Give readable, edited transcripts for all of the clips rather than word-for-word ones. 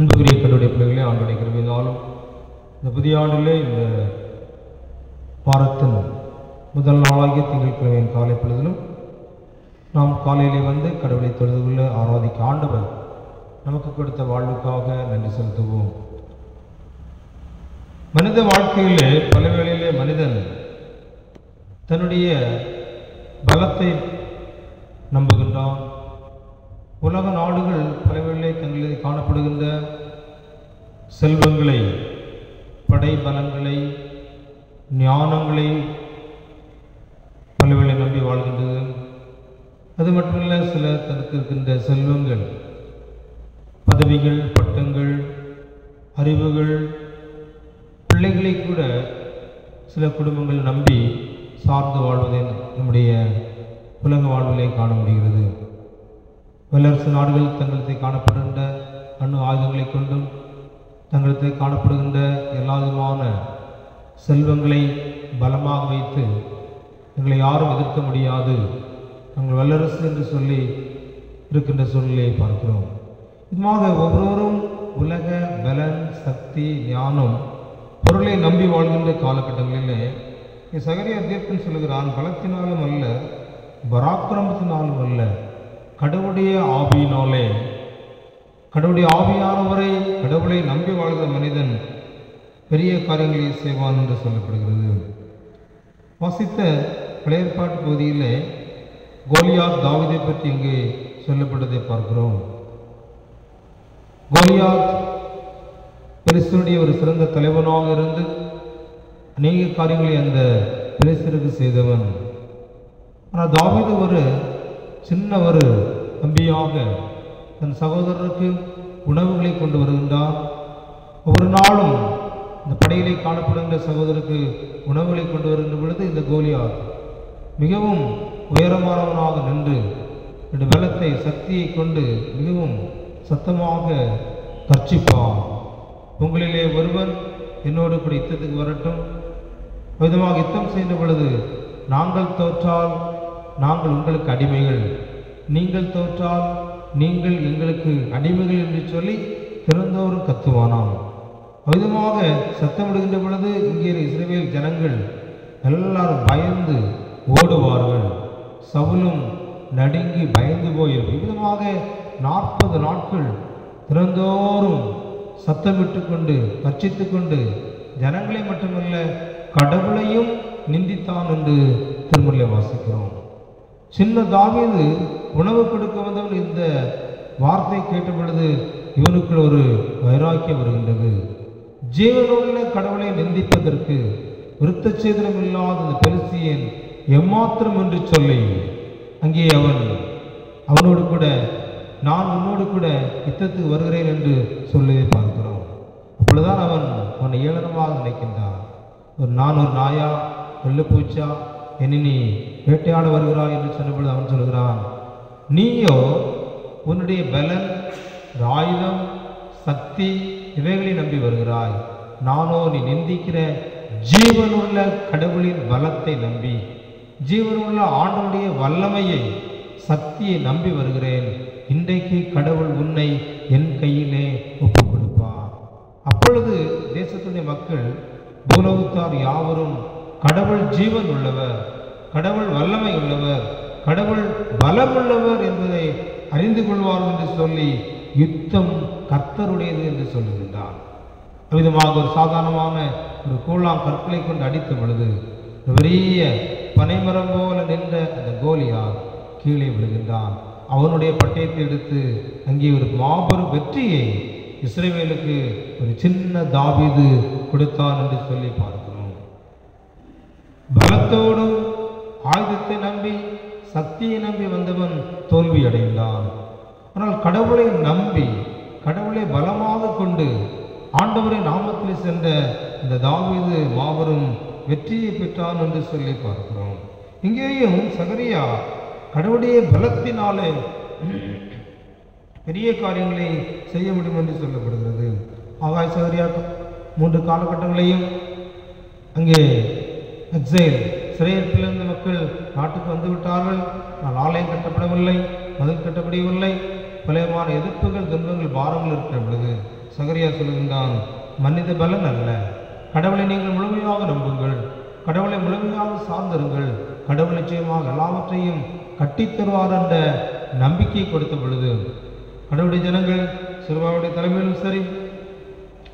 அன்புக்குரிய கர்த்தருடைய பிள்ளைகளே, ஆண்டவருடைய கிருபையினாலும் இந்த புதிய ஆண்டிலே இந்த வாரத்தின் முதல் நாளாகிய திங்கட்கிழமையின் காலை பொழுதிலும் நாம் காலையிலே வந்து கடவுளை தொழுது கொள்ள ஆராதிக்க ஆண்டவர் நமக்கு கொடுத்த வாழ்வுக்காக நன்றி செலுத்துவோம். மனித வாழ்க்கையிலே பல வேளையிலே மனிதன் தன்னுடைய பலத்தை நம்புகின்றான். உலக நாடுகள் பலவேளை தங்களில் காணப்படுகின்ற செல்வங்களை, படை பலங்களை, ஞானங்களை பலவேளை நம்பி வாழ்கின்றது. அது மட்டுமல்ல, சில தனக்கு இருக்கின்ற செல்வங்கள், பதவிகள், பட்டங்கள், அறிவுகள், பிள்ளைகளை கூட சில குடும்பங்கள் நம்பி சார்ந்து வாழ்வதை நம்முடைய உலக வாழ்விலே காண முடிகிறது. வல்லரசு நாடுகள் தங்களுக்கு காணப்படுகின்ற அணு ஆயுதங்களை கொண்டும் தங்களுக்கு காணப்படுகின்ற எல்லா விதமான செல்வங்களை பலமாக வைத்து எங்களை யாரும் எதிர்க்க முடியாது, நாங்கள் வல்லரசு என்று சொல்லி இருக்கின்ற சூழ்நிலையை பார்க்கிறோம். இதுமாக ஒவ்வொருவரும் உலக பலன், சக்தி, ஞானம், பொருளை நம்பி வாழ்கின்ற காலகட்டங்களிலே சகரியா தீர்க்கன் சொல்லுகிறான், பலத்தினாலும் அல்ல, பராக்கிரமத்தினாலும் அல்ல, கடவுளுடைய ஆவியினாலே. கடவுளுடைய ஆவியானவரை, கடவுளை நம்பி வாழ்கிற மனிதன் பெரிய காரியங்களை செய்வான் என்று சொல்லப்படுகிறது. வாசித்த பழைய ஏற்பாட்டு பகுதியிலே கோலியாத் தாவீதை பற்றி இங்கே சொல்லப்பட்டதை பார்க்கிறோம். கோலியாத் பெலிஸ்தருடைய ஒரு சிறந்த தலைவனாக இருந்து அநேக காரியங்களை அந்த பெலிஸ்தருக்கு செய்தவன். ஆனால் தாவீது ஒரு சின்ன ஒரு தம்பியாக தன் சகோதரருக்கு உணவுகளை கொண்டு வருகின்றார். ஒவ்வொரு நாளும் இந்த படையிலே காணப்படுகின்ற சகோதரருக்கு உணவுகளை கொண்டு வருகின்ற பொழுது இந்த கோலியாத் மிகவும் உயரமானவனாக நின்று இந்த பலத்தை, சக்தியை கொண்டு மிகவும் சத்தமாக கர்ச்சிப்பான். உங்களிலே ஒருவன் என்னோடு கூட யுத்தத்துக்கு வரட்டும், விதமாக யுத்தம் செய்த பொழுது நாங்கள் தோற்றால் நாங்கள் உங்களுக்கு அடிமைகள், நீங்கள் தோற்றால் நீங்கள் எங்களுக்கு அடிமைகள் என்று சொல்லி திறந்தோறும் கத்துவானாம். விதமாக சத்தமிடுகின்ற பொழுது இங்கே இஸ்ரவேல் ஜனங்கள் எல்லாரும் பயந்து ஓடுவார்கள். சவுலும் நடுங்கி பயந்து போயிருக்கும். விதமாக 40 நாட்கள் திறந்தோறும் சத்தமிட்டு கொண்டு கர்ச்சித்து கொண்டு ஜனங்களை மட்டுமல்ல கடவுளையும் நிந்தித்தான் என்று திருமறையிலே வாசிக்கிறோம். சின்ன தாவீது உணவு கொடுக்க வந்தவன் இந்த வார்த்தை கேட்ட பொழுது இவனுக்குள் ஒரு வைராக்கியம் வருகின்றது. ஜீவனுள்ள கடவுளை நிந்திப்பதற்கு விருத்த சேதனம் இல்லாத இந்த பெலிஸ்தியன் எம்மாத்திரம் என்று சொல்லி அங்கே அவனோடு கூட நான் உன்னோடு கூட யுத்தத்துக்கு வருகிறேன் என்று சொல்லுவதை பார்க்கிறோம். அப்பொழுதுதான் அவனை ஏளனமாக நினைக்கின்றான். நான் ஒரு நாயா, வெள்ளப்பூச்சா, என்னை நீ வேட்டையாட வருகிறாய் என்று சொன்னபொழுது அவன் சொல்கிறான், நீயோ உன்னுடைய பலன், ஆயுதம், சக்தி இவைகளை நம்பி வருகிறாய். நானோ நீ நிந்திக்கிற ஜீவனுள்ள கடவுளின் பலத்தை நம்பி, ஜீவனுள்ள ஆண்டவருடைய வல்லமையை, சக்தியை நம்பி வருகிறேன். இன்றைக்கு கடவுள் உன்னை என் கையிலே ஒப்புக் கொடுப்பார். அப்பொழுது தேசத்துடைய மக்கள், பூலோகத்தார் யாவரும் கடவுள் ஜீவன் உள்ளவர், கடவுள் வல்லமை உள்ளவர், கடவுள் பலம் உள்ளவர் என்பதை அறிந்து கொள்வார்கள் என்று சொல்லி யுத்தம் கர்த்தருடையது என்று சொல்லுகின்றார். அவ்விதமாக ஒரு சாதாரணமான ஒரு கூழாம் கற்களை கொண்டு அடித்த பொழுது பெரிய பனைமரம் போல நின்ற அந்த கோலியாத் கீழே விழுகின்றான். அவனுடைய பட்டயத்தை எடுத்து அங்கே ஒரு மாபெரும் வெற்றியை இஸ்ரவேலுக்கு ஒரு சின்ன தாவீது கொடுத்தான் என்று சொல்லி பார்க்கிறோம். பலத்தோடும் ஆயுதத்தை நம்பி, சக்தியை நம்பி வந்தவன் தோல்வி அடைந்தான். ஆனால் கடவுளை நம்பி, கடவுளை பலமாக கொண்டு ஆண்டவரை நாமத்தில் சென்ற இந்த தாவீது மாபெரும் வெற்றியை பெற்றான் என்று சொல்லி பார்க்கிறோம். இங்கேயும் சகரியா கடவுளுடைய பலத்தினாலே பெரிய காரியங்களை செய்ய முடியும் என்று சொல்லப்படுகிறது. ஆகாய சகரியா 3 காலகட்டங்களையும் அங்கே எக்ஸைல் சிறையிருப்பிலிருந்து மக்கள் நாட்டுக்கு வந்து விட்டார்கள். ஆனால் ஆலயம் கட்டப்படவில்லை, மதில் கட்டப்படவில்லை. பலமான எதிர்ப்புகள், துன்பங்கள், பாரங்கள் இருக்கிற பொழுது சகரியா சொல்லுகின்றான், மனித பலன் அல்ல, கடவுளை நீங்கள் முழுமையாக நம்புங்கள், கடவுளை முழுமையாக சார்ந்திருங்கள், கடவுள் நிச்சயமாக எல்லாவற்றையும் கட்டித்தருவார் என்ற நம்பிக்கை கொடுத்த பொழுது கடவுளுடைய ஜனங்கள் சிறுபாவுடைய தலைமையிலும் சரி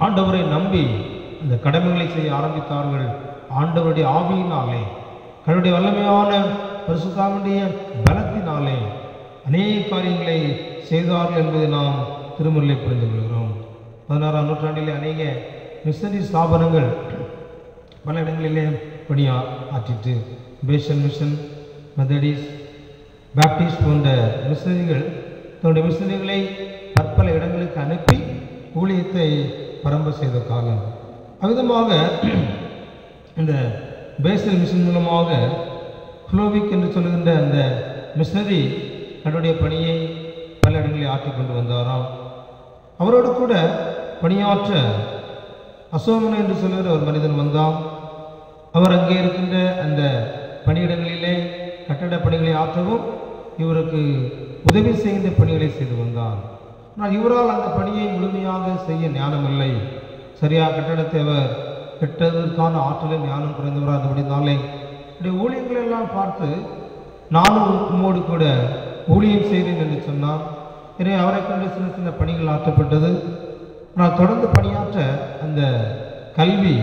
ஆண்டவரை நம்பி இந்த கடமைகளை செய்ய ஆரம்பித்தார்கள். ஆண்டவருடைய ஆவியினாலே, கடவுளுடைய வல்லமையான பரிசுத்தாவினுடைய பலத்தினாலே அநேக காரியங்களை செய்தார்கள் என்பதை நாம் திருமறையிலே புரிந்து கொள்கிறோம். 16ஆம் நூற்றாண்டிலே அநேக மிஷனரி ஸ்தாபனங்கள் பல இடங்களிலே பணியா ஆற்றிட்டு, பேஷன் மிஷன், மெத்தடிஸ், பாப்டிஸ்ட் போன்ற மிஷனரிகள் தன்னுடைய மிஷனரிகளை பற்பல இடங்களுக்கு அனுப்பி ஊழியத்தை பரம்ப செய்த காலம். அவ்விதமாக இந்த பேசல் மிஷன் மூலமாக ஃப்ளோவிக் என்று சொல்லுகின்ற அந்த மிஷனரி தன்னுடைய பணியை பல இடங்களில் ஆற்றிக்கொண்டு வந்தாராம். அவரோடு கூட பணியாற்ற அசோமன் என்று சொல்லுகிற ஒரு மனிதன் வந்தான். அவர் அங்கே இருக்கின்ற அந்த பணியிடங்களிலே கட்டட பணிகளை ஆற்றவும் இவருக்கு உதவி செய்கின்ற பணிகளை செய்து வந்தார். ஆனால் இவரால் அந்த பணியை முழுமையாக செய்ய ஞானம் இல்லை. சரியாக கட்டடத்தை அவர் கெட்டதற்கான ஆற்றலில் ஞானம் குறைந்தவராக இருந்தபடினாலே ஊழியர்கள் எல்லாம் பார்த்து, நானும் உம்மோடு கூட ஊழியம் செய்கிறேன் என்று சொன்னார். எனவே அவரை கொண்டு சின்ன சின்ன பணிகள் ஆற்றப்பட்டது. ஆனால் தொடர்ந்து பணியாற்ற அந்த கல்வி,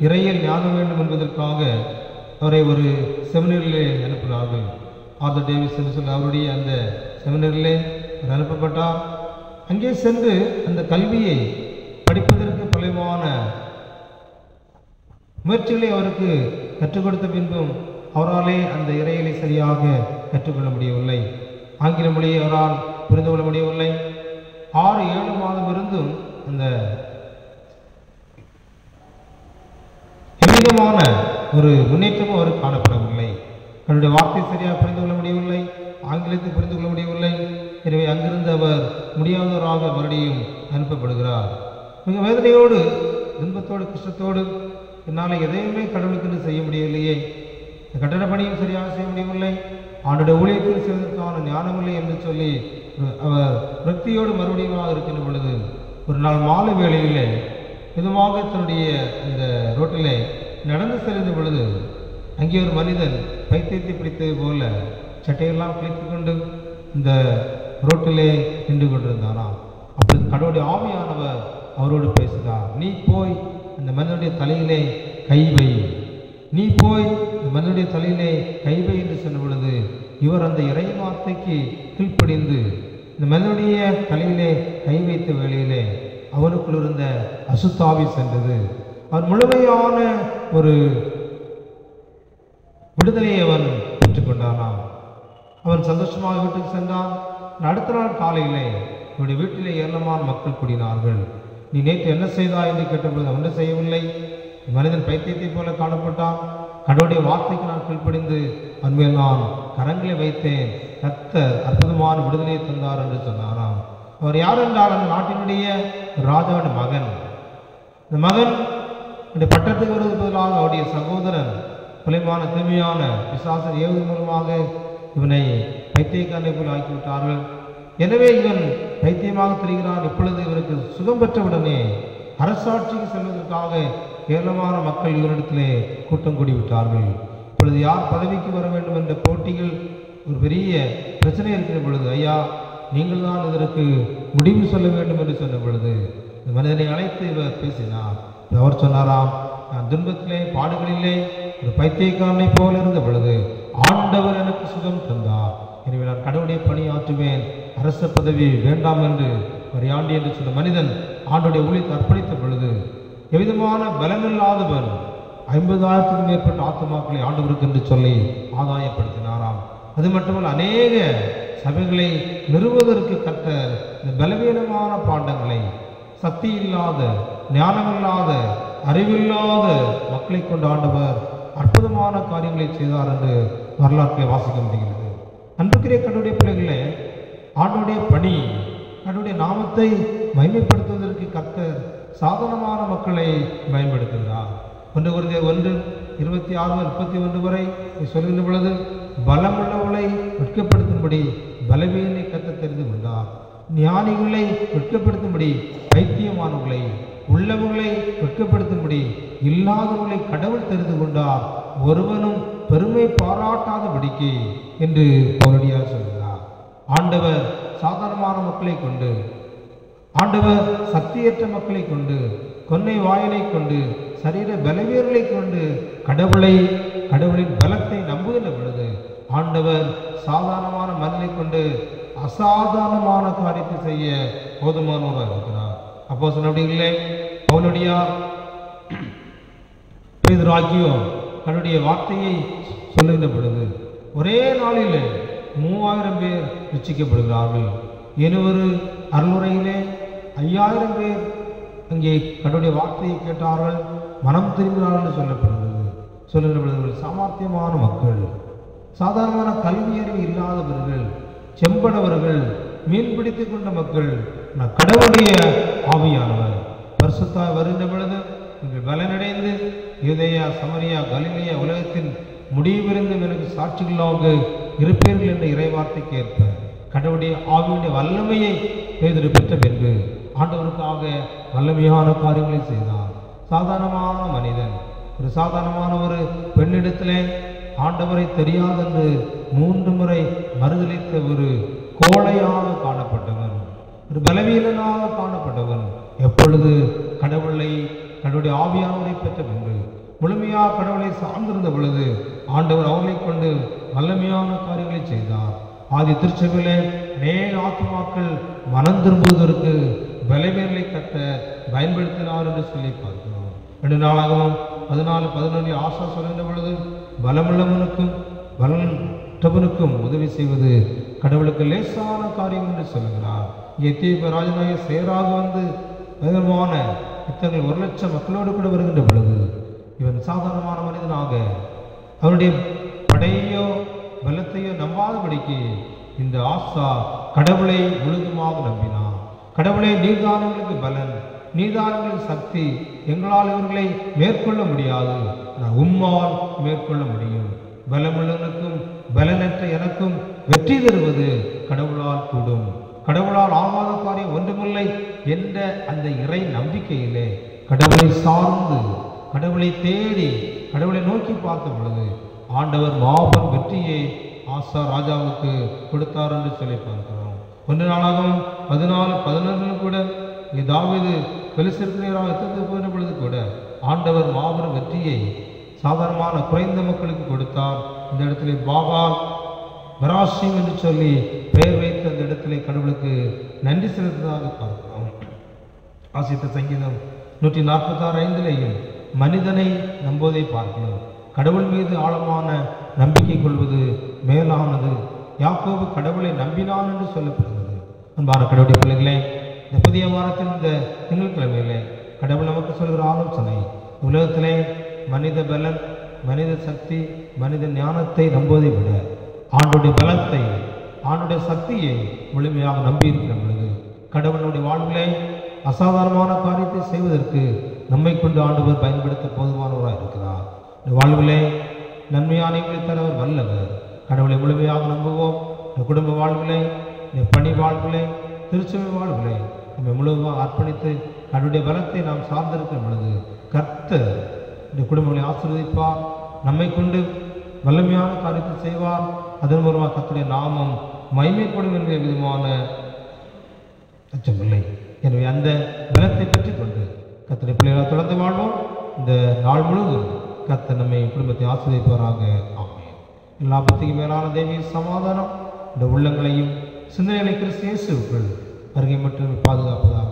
இறையியல் ஞானம் வேண்டும் என்பதற்காக அவரை ஒரு செமினரிலே அனுப்பினார்கள். ஆர்தர் டேவிஸ் என்று சொல்லி அவருடைய அந்த செமினரிலே அவர் அனுப்பப்பட்டார். அங்கே சென்று அந்த கல்வியை படிப்பதற்கு பலமான முயற்சிகளை அவருக்கு கற்றுக் கொடுத்த பின்பும் அவராலே அந்த இறையிலை சரியாக கற்றுக்கொள்ள முடியவில்லை. ஆங்கில மொழியை அவரால் புரிந்து கொள்ள முடியவில்லை. 6-7 மாதம் இருந்தும் அந்த எவ்விதமான ஒரு முன்னேற்றமும் அவருக்கு காணப்படவில்லை. தன்னுடைய வார்த்தை சரியாக புரிந்து கொள்ள முடியவில்லை, ஆங்கிலத்தை புரிந்து கொள்ள முடியவில்லை. எனவே அங்கிருந்து அவர் முடியாதவராக மறுபடியும் அனுப்பப்படுகிறார். மிக வேதனையோடு, துன்பத்தோடு, கஷ்டத்தோடு, என்னால் எதையுமே கடவுளுக்கு செய்ய முடியவில்லையே, கட்டட பணியும் சரியாக செய்ய முடியவில்லை, அவனுடைய ஊழியத்தில் செய்வதற்கான ஞானமில்லை என்று சொல்லி அவர் விரக்தியோடு மறுபடியும் இருக்கின்ற பொழுது ஒரு நாள் மாலை வேளையிலே இதுமாக தன்னுடைய இந்த ரோட்டிலே நடந்து செல்கின்ற பொழுது அங்கே ஒரு மனிதன் பைத்தியத்தை பிடித்தது போல சட்டையெல்லாம் கிழித்து கொண்டு இந்த ரோட்டிலே நின்று கொண்டிருந்தாராம். அப்பொழுது கடவுளுடைய ஆவியானவர் அவரோடு பேசினார். நீ போய் அந்த மனிதனுடைய தலையிலே கை வை, நீ போய் இந்த மனிதனுடைய தலையிலே கை வை என்று சொன்ன பொழுது இவர் அந்த இறை வார்த்தைக்கு கீழ்ப்படிந்து இந்த மனிதனுடைய தலையிலே கை வைத்த வேளையிலே அவனுக்குள் இருந்த அசுத்தாவி சென்றது. அவர் முழுமையான ஒரு விடுதலையை அவன் பெற்றுக்கொண்டானாம். அவன் சந்தோஷமாக வீட்டுக்கு சென்றான். அடுத்த நாள் காலையிலே அவனுடைய வீட்டிலே ஏராளமான மக்கள் கூடினார்கள். நீ நேற்று என்ன செய்தாய் என்று கேட்டபொழுது அவன் செய்யவில்லை. மனிதன் பைத்தியத்தை போல காணப்பட்டான். கடவுளுடைய வார்த்தைக்கு நான் கீழ்ப்படிந்து அன்மையில் நான் கரங்களை வைத்தேன், கர்த்தர் அற்புதமான விடுதலையை தந்தார் என்று சொன்னாராம். அவர் யார் என்றால் அந்த நாட்டினுடைய ராஜாவின் மகன். இந்த மகன் பட்டத்துக்கு வருவது பதிலாக அவருடைய சகோதரன் பலமான தூய்மையான பிசாசன் ஏவுதல் மூலமாக இவனை பைத்தியக்காரனை போல் ஆக்கிவிட்டார்கள். எனவே இவன் பைத்தியமாக தெரிகிறான். இப்பொழுது இவனுக்கு சுகம் பெற்றவுடனே அரசாட்சிக்கு செல்வதற்காக ஏராளமான மக்கள் இவரிடத்திலே கூட்டம் கூடிவிட்டார்கள். இப்பொழுது யார் பதவிக்கு வர வேண்டும் என்ற போட்டிகள் ஒரு பெரிய பிரச்சனை இருக்கிற பொழுது, ஐயா நீங்கள் தான் இதற்கு முடிவு சொல்ல வேண்டும் என்று சொன்ன பொழுது இந்த மனிதனை அழைத்து இவர் பேசினார். அவர் சொன்னாராம், நான் துன்பத்திலே பாடுகளிலே ஒரு பைத்தியக்காரனை போல இருந்த பொழுது ஆண்டவர் எனக்கு சுகம் தந்தார். எனவே நான் கடவுளுடைய பணி ஆற்றுவேன், அரச பதவி வேண்டாம் என்று ஒரு ஆண்டி என்று சொன்ன மனிதன் ஆண்டுடைய ஊழியத்தை அர்ப்பணித்த பொழுது எவ்விதமான பலமில்லாதவன் 50,000க்கும் மேற்பட்ட ஆத்மாக்களை ஆண்டவருக்கு என்று சொல்லி ஆதாயப்படுத்தினாராம். அது மட்டுமல்ல, அநேக சபைகளை நிறுவுவதற்கு கற்ற இந்த பலவீனமான பாண்டங்களை சக்தி இல்லாத, ஞானமில்லாத, அறிவில்லாத மக்களை கொண்டு ஆண்டவர் அற்புதமான காரியங்களை செய்தார் என்று வரலாற்றை வாசிக்க முடிகிறது. அன்புக்குரிய கடவுளுடைய பிள்ளைகளே, ஆண்டவருடைய பணி, கடவுளுடைய நாமத்தை மகிமைப்படுத்துவதற்கு கர்த்தர் சாதாரணமான மக்களை பயன்படுத்துகிறார். 1 Corinthians 1:26-31 வரை சொல்கின்ற பொழுது பலமுள்ளவளை வெட்கப்படுத்தும்படி பலவீனை கர்த்தர் தெரிந்து கொண்டார். ஞானிகளை வெட்கப்படுத்தும்படி பைத்தியமானவர்களை, உள்ளவர்களை வெட்கப்படுத்தும்படி இல்லாதவர்களை கடவுள் தெரிந்து கொண்டார், ஒருவனும் பெருமை பாராட்டாதபடிக்கு என்று பவுலடியார் சொல்கிறார். ஆண்டவர் சாதாரணமான மக்களை கொண்டு, ஆண்டவர் சக்தியற்ற மக்களை கொண்டு, கொன்னை வாயிலை கொண்டு, சரீர பலவீனர்களை கொண்டு கடவுளின் பலத்தை நம்புகின்ற பொழுது ஆண்டவர் சாதாரணமான மனிதனை கொண்டு அசாதாரணமான காரியத்தை செய்ய போதுமானவராக இருக்கிறார். அப்போ அப்படி இல்லை. பவுலடியார் பேதுராகியோர் தன்னுடைய வார்த்தையை சொல்லுகின்ற பொழுது ஒரே நாளிலே 3000 பேர் ரட்சிக்கப்படுகிறார்கள். ஒரு அருளுரையிலே 5000 பேர் அங்கே கடவுளுடைய வார்த்தையை கேட்டார்கள், மனம் திரும்பினார்கள் என்று சொல்லுகின்ற பொழுது சாமர்த்தியமான மக்கள், சாதாரணமான கல்வி அறிவு இல்லாதவர்கள், செம்படவர்கள், மீன் பிடித்து கொண்ட மக்கள், கடவுளுடைய ஆவியானவர் பரிசுத்தாய் வருகின்ற பொழுது நீங்கள் பலனடைந்து யூதேயா, சமரியா, கலிலேயா உலகத்தின் முடிவிலிருந்து எனக்கு சாட்சிகளாக இருப்பீர்கள் என்ற இறைவார்த்தைக்கு ஏற்ப கடவுளுடைய ஆவியுடைய வல்லமையை பேதுரு பெற்ற பின்பு ஆண்டவருக்காக வல்லமையான காரியங்களை செய்தார். சாதாரணமான மனிதன், ஒரு சாதாரணமான ஒரு பெண்ணிடத்திலே ஆண்டவரை தெரியாதென்று 3 முறை மறுதளித்த ஒரு கோழையாக காணப்பட்டவன், ஒரு பலவீனனாக காணப்பட்டவன், எப்பொழுது கடவுளுடைய ஆவியானவரை பெற்ற பின்பு முழுமையாக கடவுளை சார்ந்திருந்த பொழுது ஆண்டவர் அவர்களை கொண்டு வல்லமையான காரியங்களை செய்தார். ஆதி திருச்சபையிலே அநேக ஆத்மாக்கள் மனம் திரும்புவதற்கு பலவீனர்களை கட்ட பயன்படுத்தினார் என்று சொல்லி பார்க்கிறோம். 2 நாளாகவும் 14-11 ஆசா சொல்கின்ற பொழுது பலமுள்ளவனுக்கும் பலனற்றவனுக்கும் உதவி செய்வது கடவுளுக்கு லேசான காரியம் என்று சொல்லுகிறார். எத்தியோப்பிய ராஜனாகிய சேராக வந்து வேகமான யுத்தங்கள் 1,00,000 மக்களோடு கூட வருகின்ற பொழுது இவன் சாதாரணமான மனிதனாக அவருடைய படையையோ பலத்தையோ நம்பாதபடிக்கு இந்த ஆசா கடவுளை முழுதுமாக நம்பினான். கடவுளை நீர்தானங்களுக்கு பலன், நீர்தானங்களுக்கு சக்தி, எங்களால் இவர்களை மேற்கொள்ள முடியாது, நான் உம்மால் மேற்கொள்ள முடியும். பலமுள்ளவனுக்கும் பலனற்ற எனக்கும் வெற்றி தருவது கடவுளால் கூடும், கடவுளால் ஆகாத காரியம் ஒன்றுமில்லை என்ற அந்த இறை நம்பிக்கையிலே கடவுளை சார்ந்து, கடவுளை தேடி, கடவுளை நோக்கி பார்த்த பொழுது ஆண்டவர் மாபெரும் வெற்றியை ஆசா ராஜாவுக்கு கொடுத்தார் என்று சொல்லி பார்க்கிறோம். 1 நாளாகவும் 14-11 கூட தாவீது பெலிஸ்தேராக யுத்தத்துக்கு போகிற பொழுது கூட ஆண்டவர் மாபெரும் வெற்றியை சாதாரணமான குறைந்த மக்களுக்கு கொடுத்தார். இந்த இடத்துல பாகால் பராசிம் என்று சொல்லி பெயர் வைத்து அந்த இடத்துல கடவுளுக்கு நன்றி செலுத்துவதாக பார்க்கிறோம். ஆசித்த சங்கீதம் 146:5 மனிதனை நம்புவதை பார்க்கணும், கடவுள் மீது ஆழமான நம்பிக்கை கொள்வது மேலானது. யாக்கோபு கடவுளை நம்பினான் என்று சொல்லப்படுகிறது. அன்பான கடவுளுடைய பிள்ளைகளே, இந்த புதிய வாரத்தின் இந்த திங்கட்கிழமையிலே கடவுள் நமக்கு சொல்கிற ஆலோசனை, உலகத்திலே மனித பலன், மனித சக்தி, மனித ஞானத்தை நம்புவதை விட ஆண்டுடைய பலத்தை, ஆண்டுடைய சக்தியை முழுமையாக நம்பியிருக்கிற பொழுது கடவுளுடைய வாழ்விலே அசாதாரணமான காரியத்தை செய்வதற்கு நம்மை கொண்டு ஆண்டவர் பயன்படுத்த போதுமானவராக இருக்கிறார். இந்த வாழ்விலே நன்மையானவர்களை தரவர் வல்லவர். கடவுளை முழுமையாக நம்புவோம். இந்த குடும்ப வாழ்விலே, இந்த பணி வாழ்விலே, திருச்சபை வாழ்விலே நம்மை முழுமையாக அர்ப்பணித்து கடவுளுடைய பலத்தை நாம் சார்ந்திருக்கிற பொழுது கர்த்தர் இந்த குடும்பங்களை ஆசீர்வதிப்பார், நம்மை கொண்டு வல்லமையான காரியத்தை செய்வார். அதன் மூலமாக கர்த்தருடைய நாமம் மகிமைப்படும் என்கிற விதமான அச்சமில்லை. எனவே அந்த பலத்தை பெற்றுக் கொண்டு கர்த்தருடைய பிள்ளைகளாக தொடர்ந்து வாழ்வோம். இந்த நாள் முழுவதும் கர்த்தர் நம்மை குடும்பத்தை ஆசீர்வதிப்பாராக. ஆமென். எல்லா பக்திக்கும் மேலான தெய்வீக சமாதானம் இந்த உள்ளங்களையும் சிந்தனைகளை கிறிஸ்து இயேசுவுக்குள் அருகே மற்றும் பாதுகாப்பதாக.